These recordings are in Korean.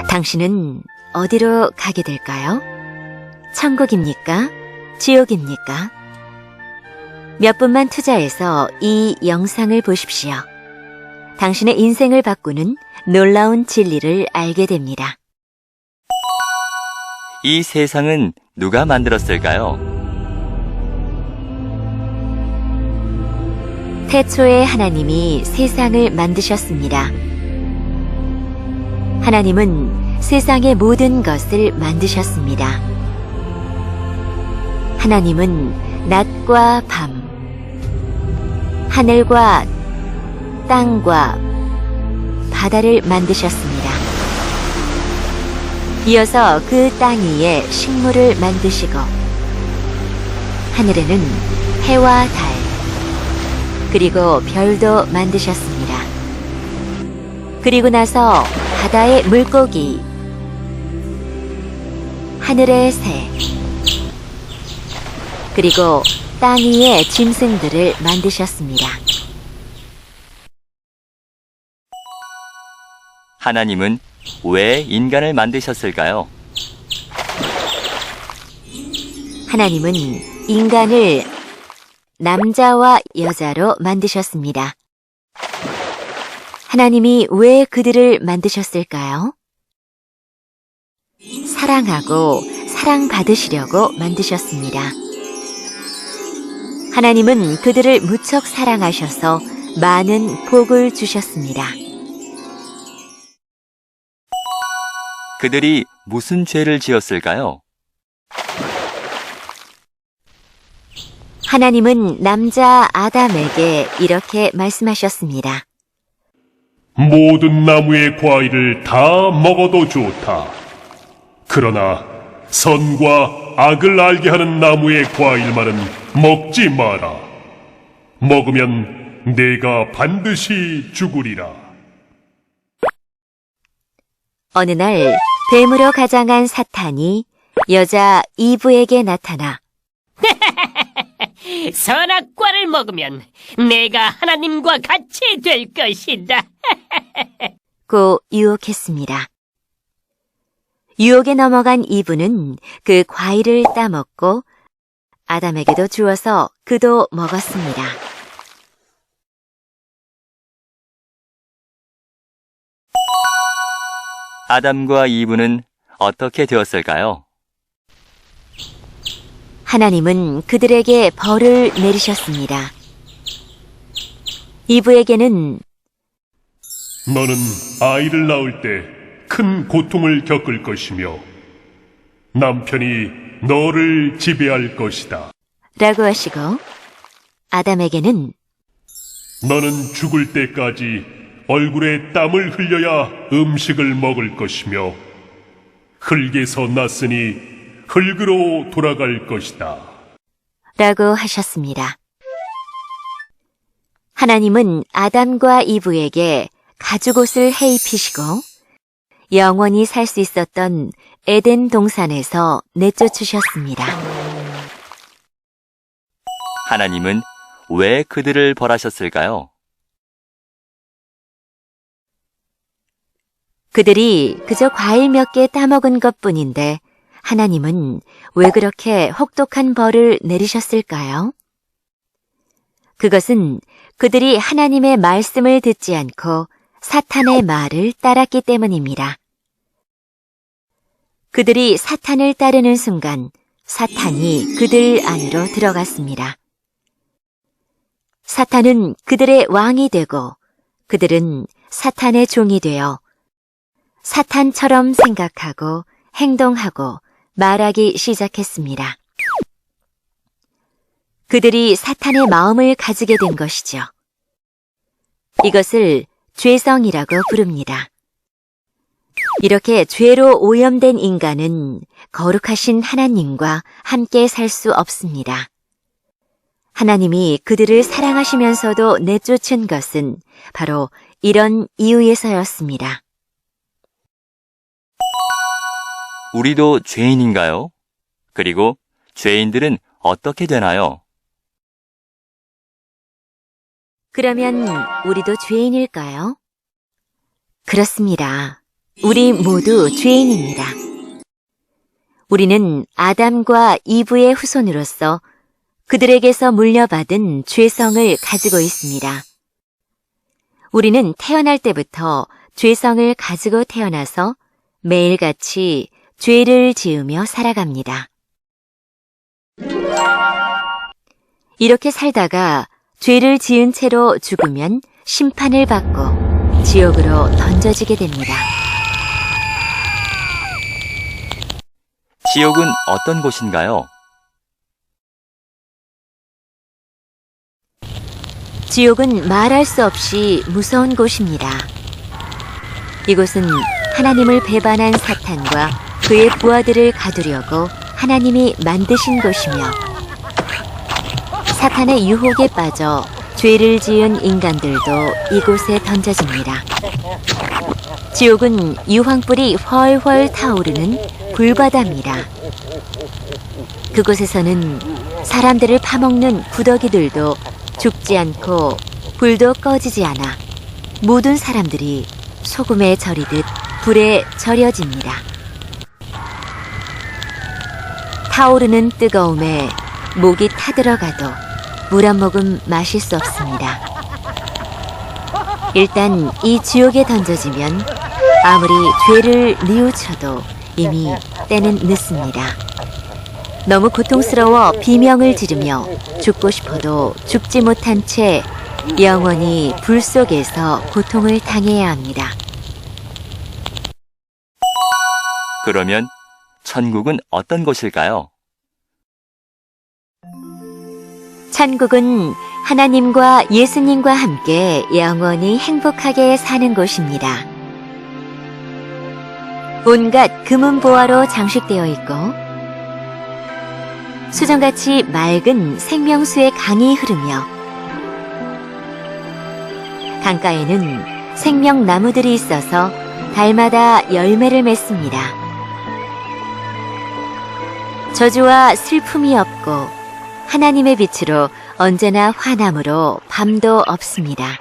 당신은 어디로 가게 될까요? 천국입니까? 지옥입니까? 몇 분만 투자해서 이 영상을 보십시오. 당신의 인생을 바꾸는 놀라운 진리를 알게 됩니다. 이 세상은 누가 만들었을까요? 태초에 하나님이 세상을 만드셨습니다. 하나님은 세상의 모든 것을 만드셨습니다. 하나님은 낮과 밤, 하늘과 땅과 바다를 만드셨습니다. 이어서 그 땅 위에 식물을 만드시고 하늘에는 해와 달, 그리고 별도 만드셨습니다. 그리고 나서 바다의 물고기, 하늘의 새, 그리고 땅 위의 짐승들을 만드셨습니다. 하나님은 왜 인간을 만드셨을까요? 하나님은 인간을 남자와 여자로 만드셨습니다. 하나님이 왜 그들을 만드셨을까요? 사랑하고 사랑받으시려고 만드셨습니다. 하나님은 그들을 무척 사랑하셔서 많은 복을 주셨습니다. 그들이 무슨 죄를 지었을까요? 하나님은 남자 아담에게 이렇게 말씀하셨습니다. 모든 나무의 과일을 다 먹어도 좋다. 그러나 선과 악을 알게 하는 나무의 과일만은 먹지 마라. 먹으면 내가 반드시 죽으리라. 어느 날 뱀으로 가장한 사탄이 여자 이브에게 나타나 선악과를 먹으면 내가 하나님과 같이 될 것이다. 고 유혹했습니다. 유혹에 넘어간 이브는 그 과일을 따먹고 아담에게도 주어서 그도 먹었습니다. 아담과 이브는 어떻게 되었을까요? 하나님은 그들에게 벌을 내리셨습니다. 이브에게는 너는 아이를 낳을 때 큰 고통을 겪을 것이며 남편이 너를 지배할 것이다. 라고 하시고 아담에게는 너는 죽을 때까지 얼굴에 땀을 흘려야 음식을 먹을 것이며 흙에서 났으니 흙으로 돌아갈 것이다. 라고 하셨습니다. 하나님은 아담과 이브에게 가죽옷을 해입히시고 영원히 살 수 있었던 에덴 동산에서 내쫓으셨습니다. 하나님은 왜 그들을 벌하셨을까요? 그들이 그저 과일 몇 개 따먹은 것뿐인데 하나님은 왜 그렇게 혹독한 벌을 내리셨을까요? 그것은 그들이 하나님의 말씀을 듣지 않고 사탄의 말을 따랐기 때문입니다. 그들이 사탄을 따르는 순간 사탄이 그들 안으로 들어갔습니다. 사탄은 그들의 왕이 되고 그들은 사탄의 종이 되어 사탄처럼 생각하고 행동하고 말하기 시작했습니다. 그들이 사탄의 마음을 가지게 된 것이죠. 이것을 죄성이라고 부릅니다. 이렇게 죄로 오염된 인간은 거룩하신 하나님과 함께 살 수 없습니다. 하나님이 그들을 사랑하시면서도 내쫓은 것은 바로 이런 이유에서였습니다. 우리도 죄인인가요? 그리고 죄인들은 어떻게 되나요? 그러면 우리도 죄인일까요? 그렇습니다. 우리 모두 죄인입니다. 우리는 아담과 이브의 후손으로서 그들에게서 물려받은 죄성을 가지고 있습니다. 우리는 태어날 때부터 죄성을 가지고 태어나서 매일같이 죄를 지으며 살아갑니다. 이렇게 살다가 죄를 지은 채로 죽으면 심판을 받고 지옥으로 던져지게 됩니다. 지옥은 어떤 곳인가요? 지옥은 말할 수 없이 무서운 곳입니다. 이곳은 하나님을 배반한 사탄과 그의 부하들을 가두려고 하나님이 만드신 곳이며 사탄의 유혹에 빠져 죄를 지은 인간들도 이곳에 던져집니다. 지옥은 유황불이 훨훨 타오르는 불바다입니다. 그곳에서는 사람들을 파먹는 구더기들도 죽지 않고 불도 꺼지지 않아 모든 사람들이 소금에 절이듯 불에 절여집니다. 타오르는 뜨거움에 목이 타들어가도 물 한 모금 마실 수 없습니다. 일단 이 지옥에 던져지면 아무리 죄를 뉘우쳐도 이미 때는 늦습니다. 너무 고통스러워 비명을 지르며 죽고 싶어도 죽지 못한 채 영원히 불 속에서 고통을 당해야 합니다. 그러면 천국은 어떤 곳일까요? 천국은 하나님과 예수님과 함께 영원히 행복하게 사는 곳입니다. 온갖 금은보화로 장식되어 있고 수정같이 맑은 생명수의 강이 흐르며 강가에는 생명나무들이 있어서 달마다 열매를 맺습니다. 저주와 슬픔이 없고 하나님의 빛으로 언제나 화남으로 밤도 없습니다.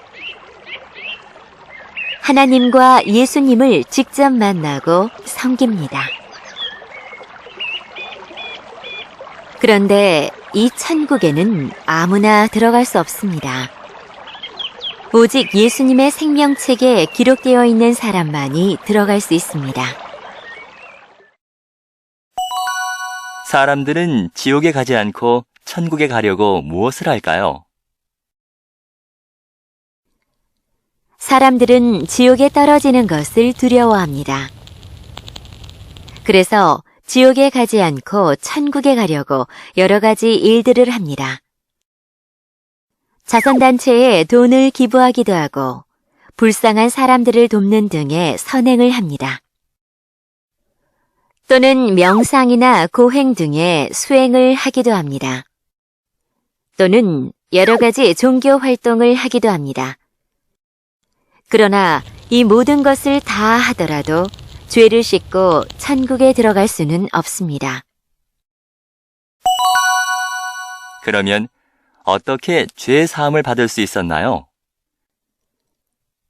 하나님과 예수님을 직접 만나고 섬깁니다. 그런데 이 천국에는 아무나 들어갈 수 없습니다. 오직 예수님의 생명책에 기록되어 있는 사람만이 들어갈 수 있습니다. 사람들은 지옥에 가지 않고 천국에 가려고 무엇을 할까요? 사람들은 지옥에 떨어지는 것을 두려워합니다. 그래서 지옥에 가지 않고 천국에 가려고 여러 가지 일들을 합니다. 자선단체에 돈을 기부하기도 하고 불쌍한 사람들을 돕는 등의 선행을 합니다. 또는 명상이나 고행 등의 수행을 하기도 합니다. 또는 여러 가지 종교 활동을 하기도 합니다. 그러나 이 모든 것을 다 하더라도 죄를 씻고 천국에 들어갈 수는 없습니다. 그러면 어떻게 죄 사함을 받을 수 있었나요?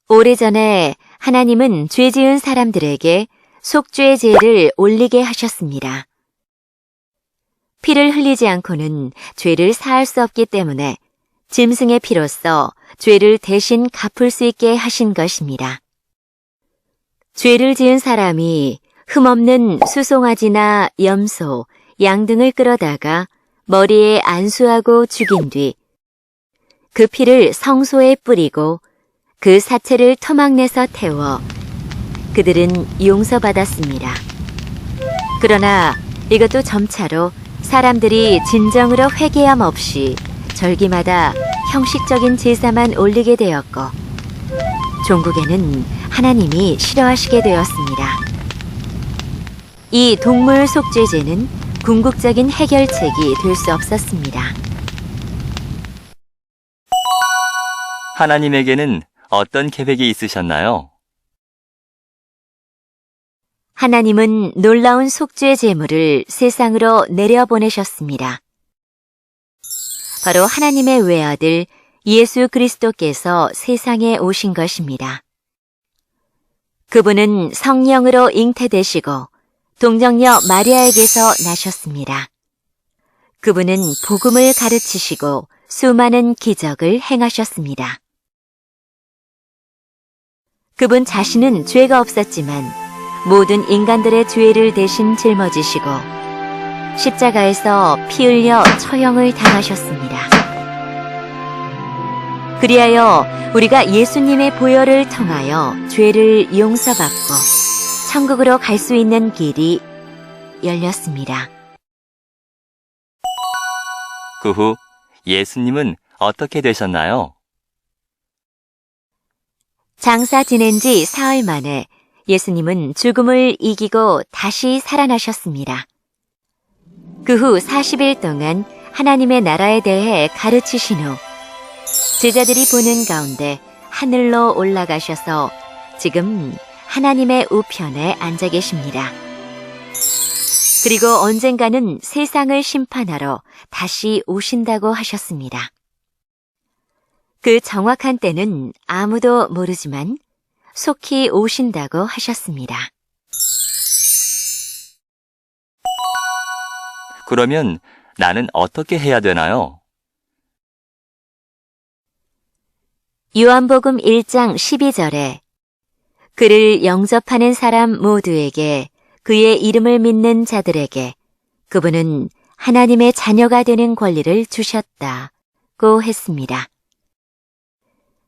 오래전에 하나님은 죄 지은 사람들에게 속죄의 제를 올리게 하셨습니다. 피를 흘리지 않고는 죄를 사할 수 없기 때문에 짐승의 피로써 죄를 대신 갚을 수 있게 하신 것입니다. 죄를 지은 사람이 흠없는 수송아지나 염소, 양 등을 끌어다가 머리에 안수하고 죽인 뒤 그 피를 성소에 뿌리고 그 사체를 토막내서 태워 그들은 용서받았습니다. 그러나 이것도 점차로 사람들이 진정으로 회개함 없이 절기마다 형식적인 제사만 올리게 되었고 종국에는 하나님이 싫어하시게 되었습니다. 이 동물 속죄제는 궁극적인 해결책이 될 수 없었습니다. 하나님에게는 어떤 계획이 있으셨나요? 하나님은 놀라운 속죄 제물을 세상으로 내려보내셨습니다. 바로 하나님의 외아들 예수 그리스도께서 세상에 오신 것입니다. 그분은 성령으로 잉태되시고 동정녀 마리아에게서 나셨습니다. 그분은 복음을 가르치시고 수많은 기적을 행하셨습니다. 그분 자신은 죄가 없었지만 모든 인간들의 죄를 대신 짊어지시고 십자가에서 피 흘려 처형을 당하셨습니다. 그리하여 우리가 예수님의 보혈을 통하여 죄를 용서받고 천국으로 갈 수 있는 길이 열렸습니다. 그 후 예수님은 어떻게 되셨나요? 장사 지낸 지 사흘 만에 예수님은 죽음을 이기고 다시 살아나셨습니다. 그 후 40일 동안 하나님의 나라에 대해 가르치신 후 제자들이 보는 가운데 하늘로 올라가셔서 지금 하나님의 우편에 앉아 계십니다. 그리고 언젠가는 세상을 심판하러 다시 오신다고 하셨습니다. 그 정확한 때는 아무도 모르지만 속히 오신다고 하셨습니다. 그러면 나는 어떻게 해야 되나요? 요한복음 1장 12절에 그를 영접하는 사람 모두에게 그의 이름을 믿는 자들에게 그분은 하나님의 자녀가 되는 권리를 주셨다고 했습니다.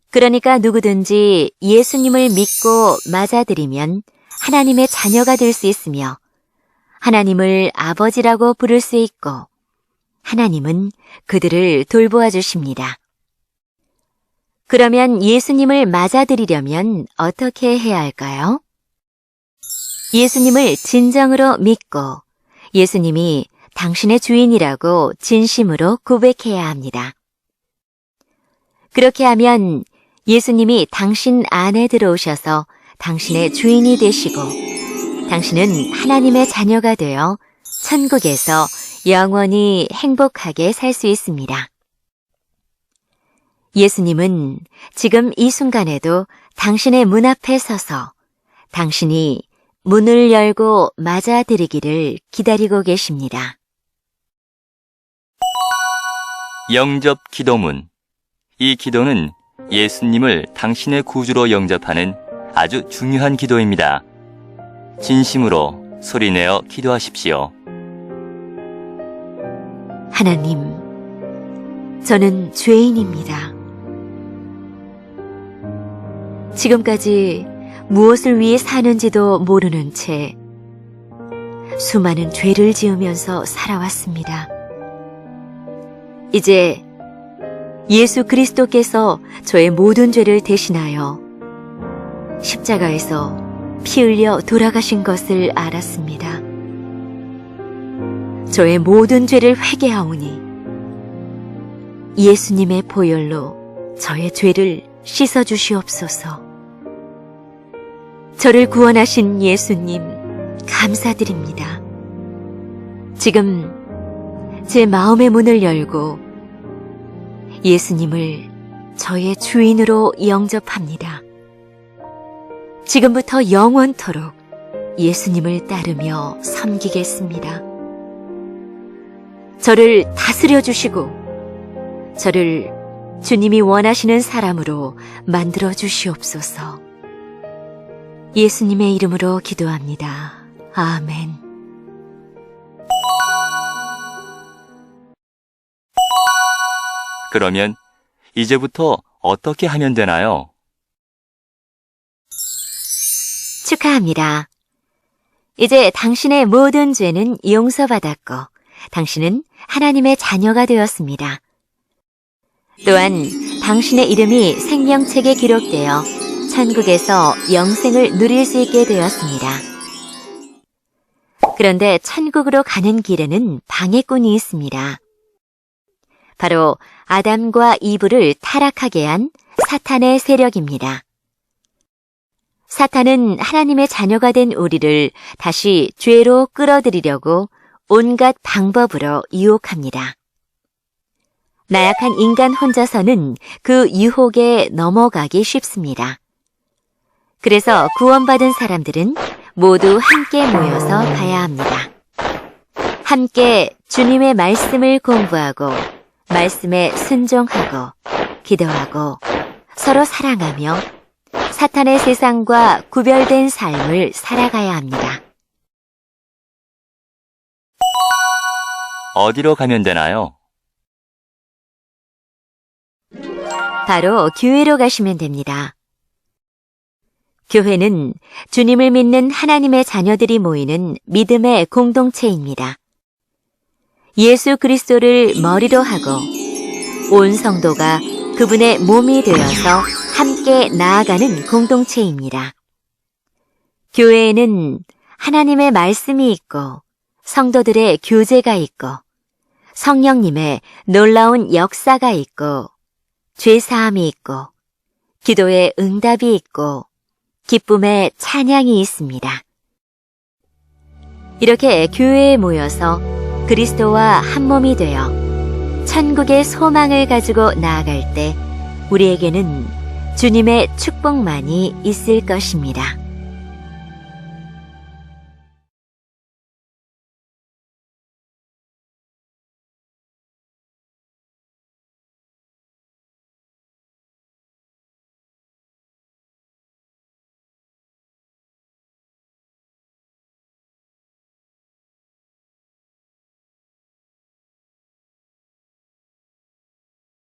그러니까 누구든지 예수님을 믿고 맞아들이면 하나님의 자녀가 될 수 있으며 하나님을 아버지라고 부를 수 있고 하나님은 그들을 돌보아 주십니다. 그러면 예수님을 맞아들이려면 어떻게 해야 할까요? 예수님을 진정으로 믿고 예수님이 당신의 주인이라고 진심으로 고백해야 합니다. 그렇게 하면 예수님이 당신 안에 들어오셔서 당신의 주인이 되시고 당신은 하나님의 자녀가 되어 천국에서 영원히 행복하게 살 수 있습니다. 예수님은 지금 이 순간에도 당신의 문 앞에 서서 당신이 문을 열고 맞아들이기를 기다리고 계십니다. 영접 기도문. 이 기도는 예수님을 당신의 구주로 영접하는 아주 중요한 기도입니다. 진심으로 소리내어 기도하십시오. 하나님, 저는 죄인입니다. 지금까지 무엇을 위해 사는지도 모르는 채 수많은 죄를 지으면서 살아왔습니다. 이제 예수 그리스도께서 저의 모든 죄를 대신하여 십자가에서 피 흘려 돌아가신 것을 알았습니다. 저의 모든 죄를 회개하오니 예수님의 보혈로 저의 죄를 씻어 주시옵소서. 저를 구원하신 예수님, 감사드립니다. 지금 제 마음의 문을 열고 예수님을 저의 주인으로 영접합니다. 지금부터 영원토록 예수님을 따르며 섬기겠습니다. 저를 다스려 주시고 저를 주님이 원하시는 사람으로 만들어 주시옵소서. 예수님의 이름으로 기도합니다. 아멘. 그러면 이제부터 어떻게 하면 되나요? 축하합니다. 이제 당신의 모든 죄는 용서받았고 당신은 하나님의 자녀가 되었습니다. 또한 당신의 이름이 생명책에 기록되어 천국에서 영생을 누릴 수 있게 되었습니다. 그런데 천국으로 가는 길에는 방해꾼이 있습니다. 바로 아담과 이브를 타락하게 한 사탄의 세력입니다. 사탄은 하나님의 자녀가 된 우리를 다시 죄로 끌어들이려고 온갖 방법으로 유혹합니다. 나약한 인간 혼자서는 그 유혹에 넘어가기 쉽습니다. 그래서 구원받은 사람들은 모두 함께 모여서 가야 합니다. 함께 주님의 말씀을 공부하고 말씀에 순종하고 기도하고 서로 사랑하며 사탄의 세상과 구별된 삶을 살아가야 합니다. 어디로 가면 되나요? 바로 교회로 가시면 됩니다. 교회는 주님을 믿는 하나님의 자녀들이 모이는 믿음의 공동체입니다. 예수 그리스도를 머리로 하고 온 성도가 그분의 몸이 되어서 함께 나아가는 공동체입니다. 교회에는 하나님의 말씀이 있고 성도들의 교제가 있고 성령님의 놀라운 역사가 있고 죄사함이 있고 기도의 응답이 있고 기쁨의 찬양이 있습니다. 이렇게 교회에 모여서 그리스도와 한 몸이 되어 천국의 소망을 가지고 나아갈 때 우리에게는 주님의 축복만이 있을 것입니다.